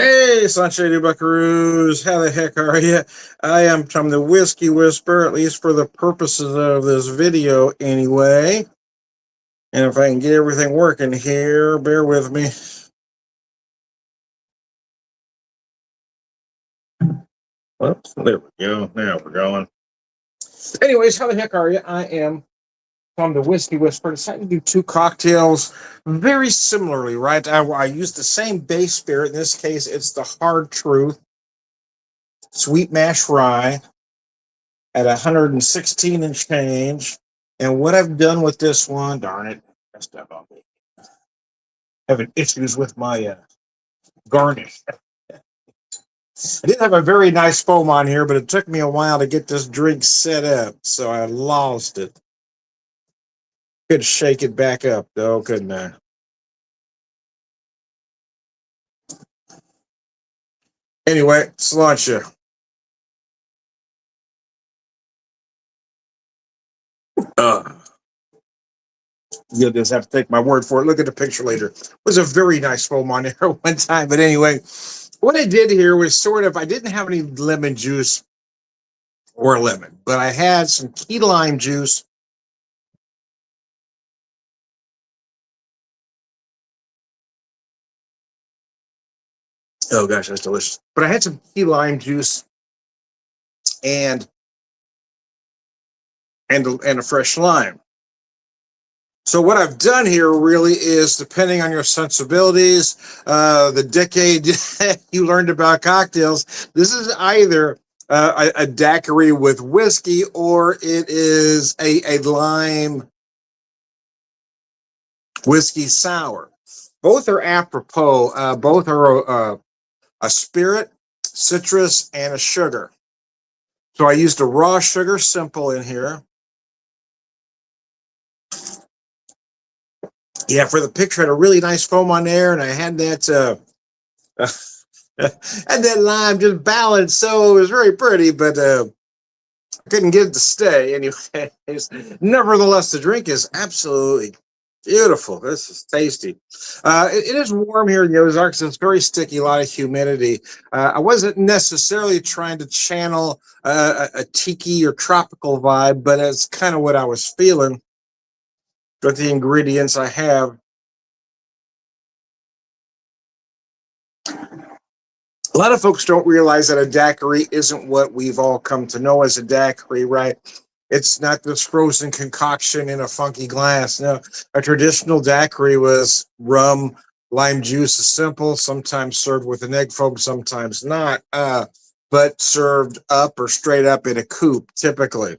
Hey, Sunshady Buckaroos, how the heck are you? I am Tom the Whiskey Whisperer, at least for the purposes of this video anyway. And if I can get everything working here, bear with me. Whoops, there we go. Now we're going. Anyways, how the heck are you? I am Tom the Whiskey Whisperer. Decided to do two cocktails very similarly, right? I used the same base spirit. In this case, it's the Hard Truth Sweet Mash Rye at 116 and change. And what I've done with this one, darn it, messed up on me. Having issues with my garnish. I did have a very nice foam on here, but it took me a while to get this drink set up, so I lost it. Could shake it back up, though, couldn't I? Anyway, sláinte. You'll just have to take my word for it. Look at the picture later. It was a very nice foam on there one time. But anyway, what I did here was sort of, I didn't have any lemon juice or lemon, but I had some key lime juice. Oh gosh, that's delicious. But I had some key lime juice and a fresh lime. So what I've done here really is, depending on your sensibilities, the decade you learned about cocktails, this is either a daiquiri with whiskey or it is a lime whiskey sour. Both are apropos. Both are a spirit, citrus, and a sugar. So I used a raw sugar simple in here. Yeah, for the picture, I had a really nice foam on there, and I had that and that lime just balanced, so it was very pretty, but I couldn't get it to stay. Anyways, nevertheless, the drink is absolutely beautiful. This is tasty. It is warm here in the Ozarks. It's very sticky, a lot of humidity. I wasn't necessarily trying to channel a tiki or tropical vibe, but it's kind of what I was feeling with the ingredients I have. A lot of folks don't realize that a daiquiri isn't what we've all come to know as a daiquiri, right? It's not this frozen concoction in a funky glass. No, a traditional daiquiri was rum, lime juice is simple, sometimes served with an egg foam, sometimes not, but served up or straight up in a coupe, typically.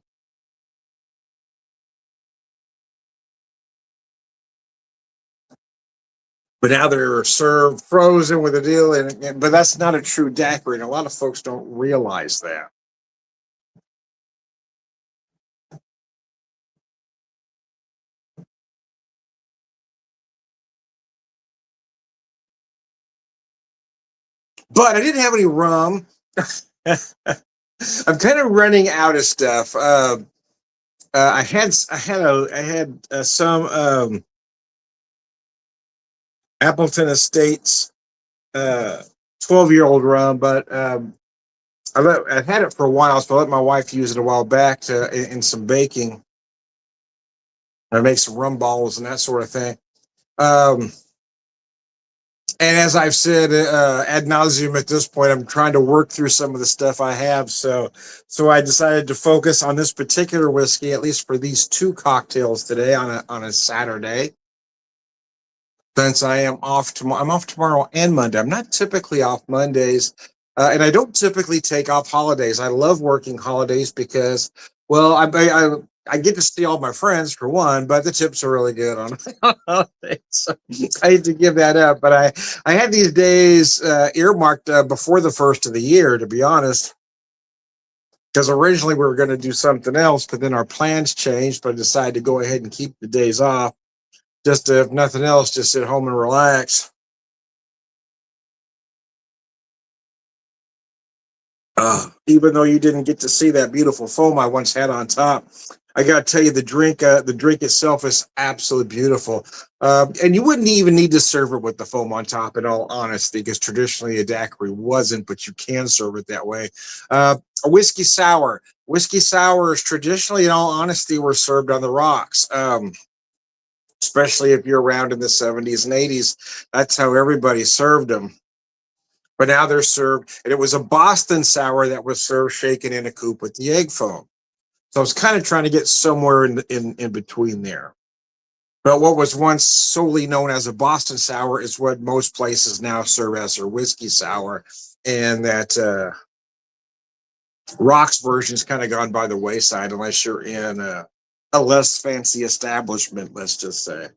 But now they're served frozen with a deal, but that's not a true daiquiri, and a lot of folks don't realize that. But I didn't have any rum. I'm kind of running out of stuff. I had some Appleton Estates 12-year-old rum, but I had it for a while, so I let my wife use it a while back in some baking. I make some rum balls and that sort of thing. Um, and as I've said ad nauseum at this point, I'm trying to work through some of the stuff I have. So I decided to focus on this particular whiskey, at least for these two cocktails today on a Saturday. Since I am off tomorrow, I'm off tomorrow and Monday. I'm not typically off Mondays, and I don't typically take off holidays. I love working holidays because, well, I get to see all my friends for one, but the tips are really good on holidays. So I hate to give that up, but I had these days earmarked before the first of the year, to be honest, because originally we were going to do something else, but then our plans changed. But I decided to go ahead and keep the days off, just to, if nothing else, just sit home and relax. Even though you didn't get to see that beautiful foam I once had on top, I got to tell you, the drink itself is absolutely beautiful. And you wouldn't even need to serve it with the foam on top, in all honesty, because traditionally a daiquiri wasn't, but you can serve it that way. A whiskey sour. Whiskey sours traditionally, in all honesty, were served on the rocks. Especially if you're around in the 70s and 80s. That's how everybody served them. But now they're served, and it was a Boston sour that was served shaken in a coupe with the egg foam. So I was kind of trying to get somewhere in between there. But what was once solely known as a Boston sour is what most places now serve as their whiskey sour. And that rocks version's kind of gone by the wayside unless you're in a less fancy establishment, let's just say.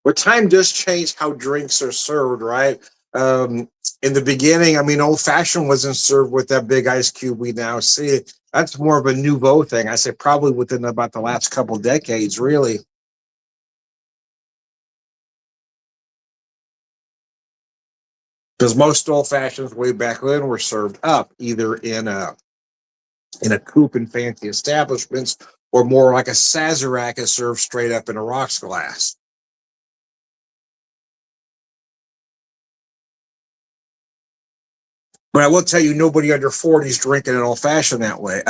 But time does change how drinks are served, right? In the beginning, I mean, old fashioned wasn't served with that big ice cube we now see. That's more of a nouveau thing. I say probably within about the last couple decades, really, because most old fashions way back then were served up either in a coupe in fancy establishments, or more like a sazerac is served straight up in a rocks glass. But I will tell you, nobody under 40 is drinking an old fashioned that way.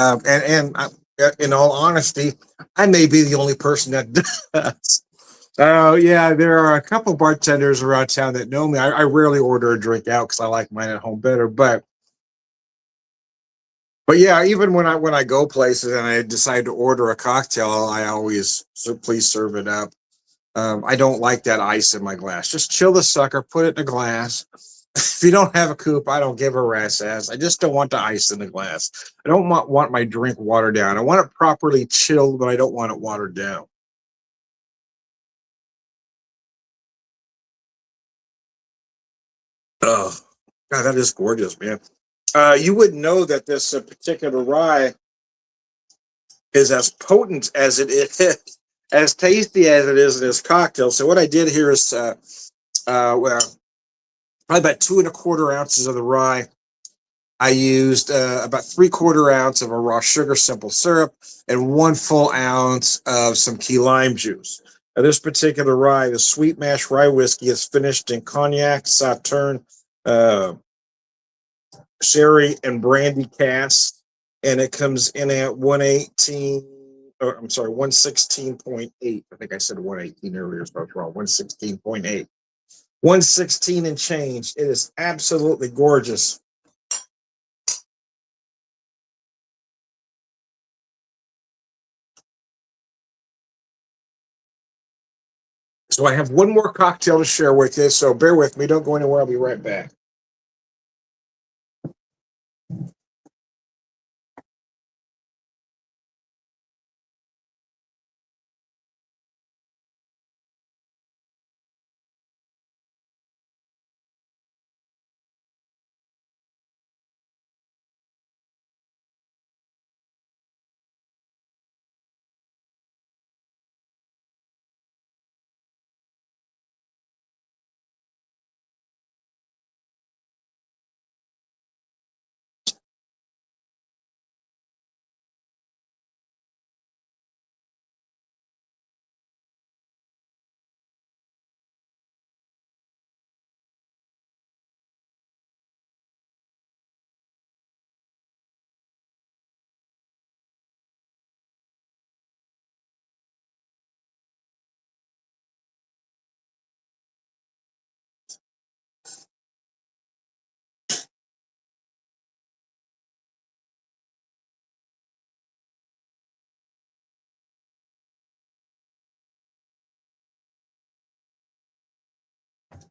In all honesty, I may be the only person that does. Oh yeah, there are a couple bartenders around town that know me. I rarely order a drink out because I like mine at home better. But yeah, even when I go places and I decide to order a cocktail, I always please serve it up. I don't like that ice in my glass. Just chill the sucker, put it in a glass. If you don't have a coupe, I don't give a rat's ass. I just don't want the ice in the glass. I don't want my drink watered down. I want it properly chilled, but I don't want it watered down. Oh, God, that is gorgeous, man. You would know that this particular rye is as potent as it is, as tasty as it is in this cocktail. So what I did here is, well, probably about 2¼ ounces of the rye. I used about 3/4 ounce of a raw sugar simple syrup and 1 full ounce of some key lime juice. Now, this particular rye, the sweet mash rye whiskey, is finished in cognac, sauterne, uh, sherry, and brandy casks, and it comes in at 118. Or, I'm sorry, 116.8. I think I said 118 earlier, so I was wrong. 116.8. 116 and change. It is absolutely gorgeous. So I have one more cocktail to share with you. So bear with me. Don't go anywhere. I'll be right back.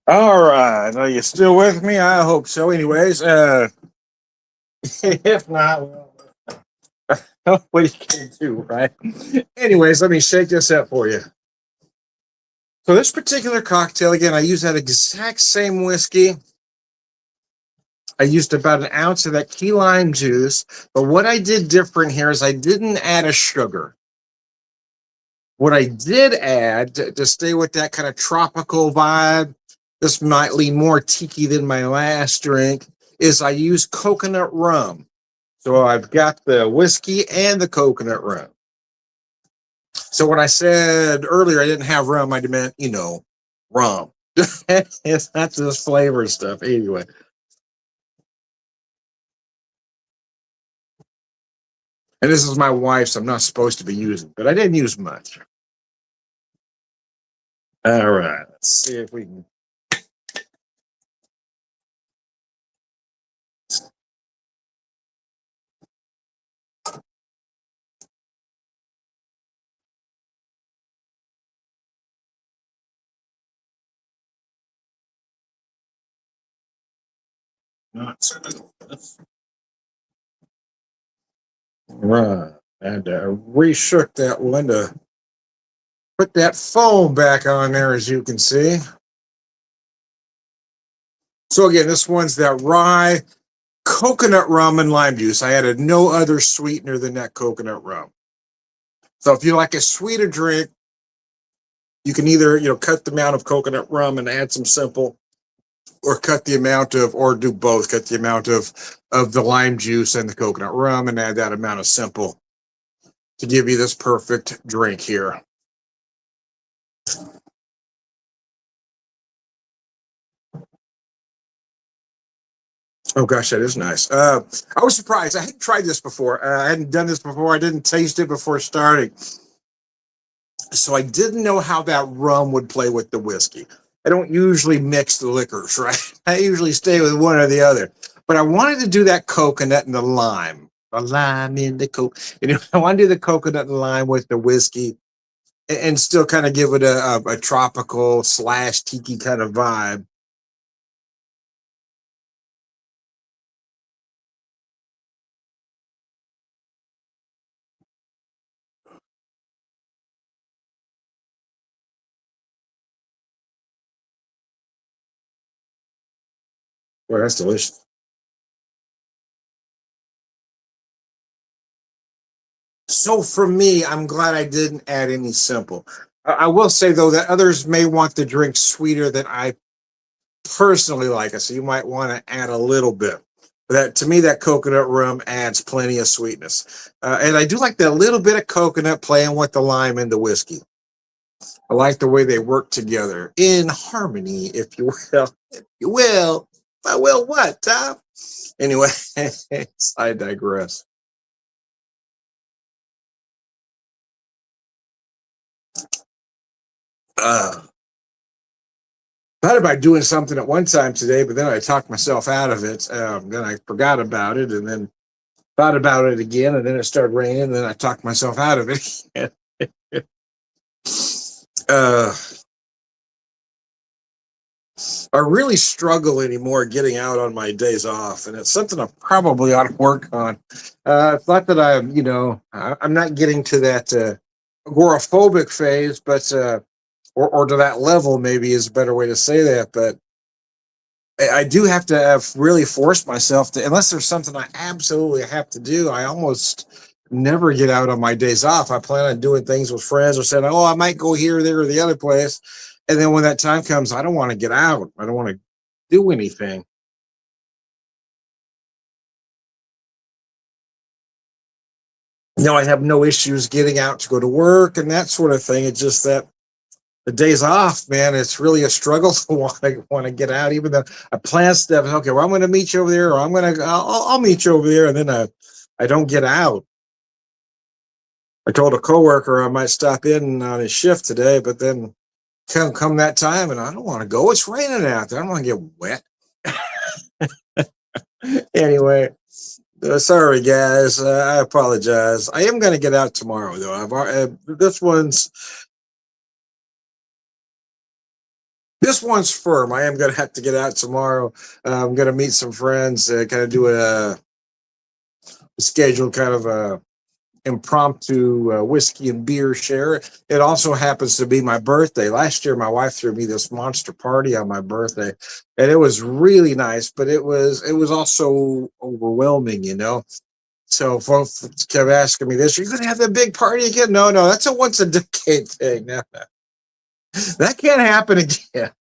All right. Are you still with me? I hope so. Anyways, if not, well, what you can do, right? Anyways, let me shake this up for you. So this particular cocktail, again, I use that exact same whiskey. I used about an ounce of that key lime juice, but what I did different here is I didn't add a sugar. What I did add to stay with that kind of tropical vibe this might lean more tiki than my last drink, is I use coconut rum. So I've got the whiskey and the coconut rum. So when I said earlier I didn't have rum, I meant, rum. It's not this flavor stuff. Anyway. And this is my wife's. I'm not supposed to be using, but I didn't use much. All right. Let's see if we can. Not right. And reshook that one to put that foam back on there, as you can see. So again, this one's that rye coconut rum and lime juice. I added no other sweetener than that coconut rum. So if you like a sweeter drink, you can either, cut the amount of coconut rum and add some simple, or cut the amount of, or do both, cut the amount of the lime juice and the coconut rum and add that amount of simple to give you this perfect drink here. Oh gosh, that is nice. I was surprised. I hadn't tried this before. I hadn't done this before. I didn't taste it before starting. So I didn't know how that rum would play with the whiskey. I don't usually mix the liquors, right? I usually stay with one or the other. But I wanted to do that coconut and the lime. The lime in the coke. I want to do the coconut and lime with the whiskey and still kind of give it a tropical / tiki kind of vibe. Boy, that's delicious. So for me, I'm glad I didn't add any simple. I will say though that others may want the drink sweeter than I personally like it, so you might want to add a little bit. But that to me, that coconut rum adds plenty of sweetness, and I do like that little bit of coconut playing with the lime and the whiskey. I like the way they work together in harmony, if you will. If you will, I will what, Tom? Anyway, I digress. Uh, thought about doing something at one time today, but then I talked myself out of it. Then I forgot about it, and then thought about it again, and then it started raining, and then I talked myself out of it. uh, I really struggle anymore getting out on my days off, and it's something I probably ought to work on. It's not that I'm not getting to that agoraphobic phase, but or to that level, maybe is a better way to say that. But I do have to have really forced myself to, unless there's something I absolutely have to do. I almost never get out on my days off. I plan on doing things with friends or saying, oh, I might go here, there, or the other place. And then when that time comes, I don't want to get out. I don't want to do anything. I have no issues getting out to go to work and that sort of thing. It's just that the days off, man, it's really a struggle to want to get out. Even though I plan stuff, okay, well, I'm going to meet you over there, or I'll meet you over there, and then I don't get out. I told a coworker I might stop in on his shift today, but then come that time, and I don't want to go. It's raining out there. I don't want to get wet. Anyway, sorry guys. I apologize. I am going to get out tomorrow though. This one's firm. I am going to have to get out tomorrow. I'm going to meet some friends, kind of do a scheduled kind of a impromptu whiskey and beer share. It also happens to be my birthday. Last year, my wife threw me this monster party on my birthday, and it was really nice. But it was also overwhelming. So folks kept asking me this: "Are you going to have that big party again?" No, no, that's a once a decade thing. No, that can't happen again.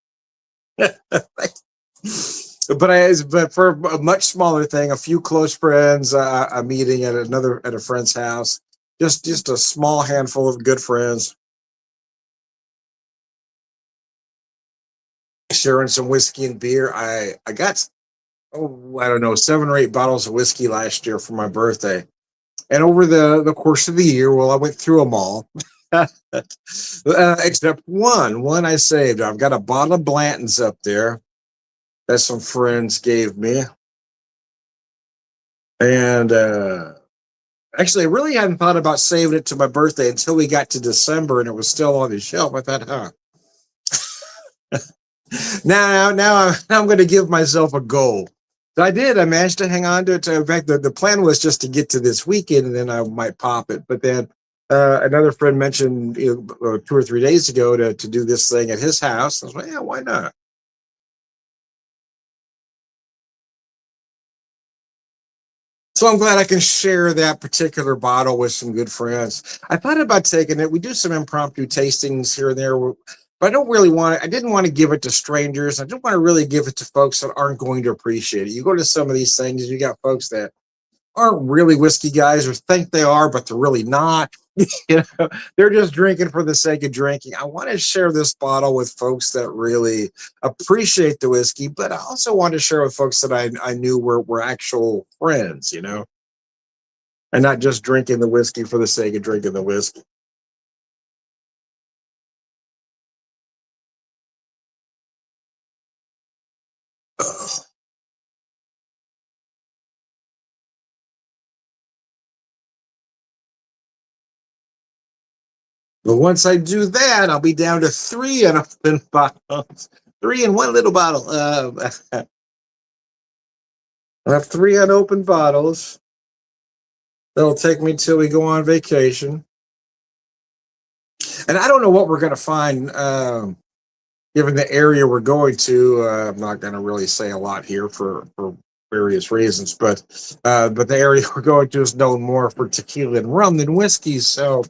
But for a much smaller thing, a few close friends, a meeting at a friend's house, just a small handful of good friends, sharing some whiskey and beer. I got, oh, I don't know, 7 or 8 bottles of whiskey last year for my birthday, and over the course of the year, well, I went through them all. Except one I saved. I've got a bottle of Blanton's up there that some friends gave me, and actually, I really hadn't thought about saving it to my birthday until we got to December, and it was still on the shelf. I thought, huh. Now I'm going to give myself a goal. So I did. I managed to hang on to it. In fact, the plan was just to get to this weekend, and then I might pop it. But then another friend mentioned 2 or 3 days ago to do this thing at his house. I was like, yeah, why not? So I'm glad I can share that particular bottle with some good friends. I thought about taking it. We do some impromptu tastings here and there, but I don't really want. I didn't want to give it to strangers. I didn't want to really give it to folks that aren't going to appreciate it. You go to some of these things, you got folks that aren't really whiskey guys or think they are, but they're really not. They're just drinking for the sake of drinking. I want to share this bottle with folks that really appreciate the whiskey, but I also want to share with folks that I knew were actual friends, and not just drinking the whiskey for the sake of drinking the whiskey. But once I do that, I'll be down to three unopened bottles, three in one little bottle. I have three unopened bottles. That'll take me till we go on vacation. And I don't know what we're going to find, given the area we're going to. I'm not going to really say a lot here for various reasons, but the area we're going to is known more for tequila and rum than whiskey. So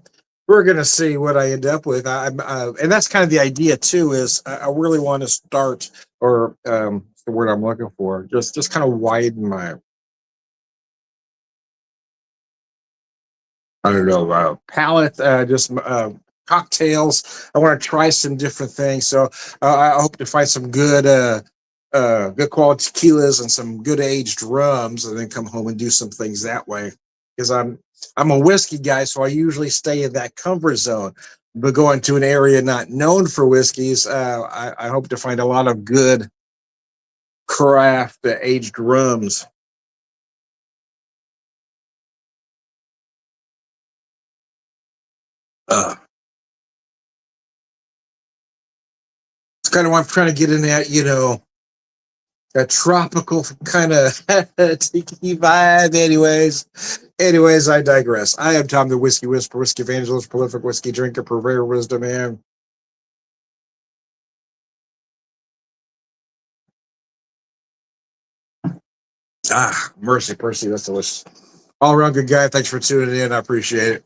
we're going to see what I end up with. And that's kind of the idea too. Is I really want to start, or the word I'm looking for, just kind of widen my, I don't know, palette, just cocktails. I want to try some different things. So I hope to find some good quality tequilas and some good aged rums, and then come home and do some things that way. Because I'm a whiskey guy, so I usually stay in that comfort zone. But going to an area not known for whiskeys, I hope to find a lot of good craft aged rums. Uh, it's kind of what I'm trying to get in that, a tropical kind of tiki vibe. Anyways, I digress. I am Tom, the Whiskey Whisperer, Whiskey Evangelist, prolific whiskey drinker, purveyor of wisdom, and mercy, Percy, that's delicious. All around good guy. Thanks for tuning in. I appreciate it.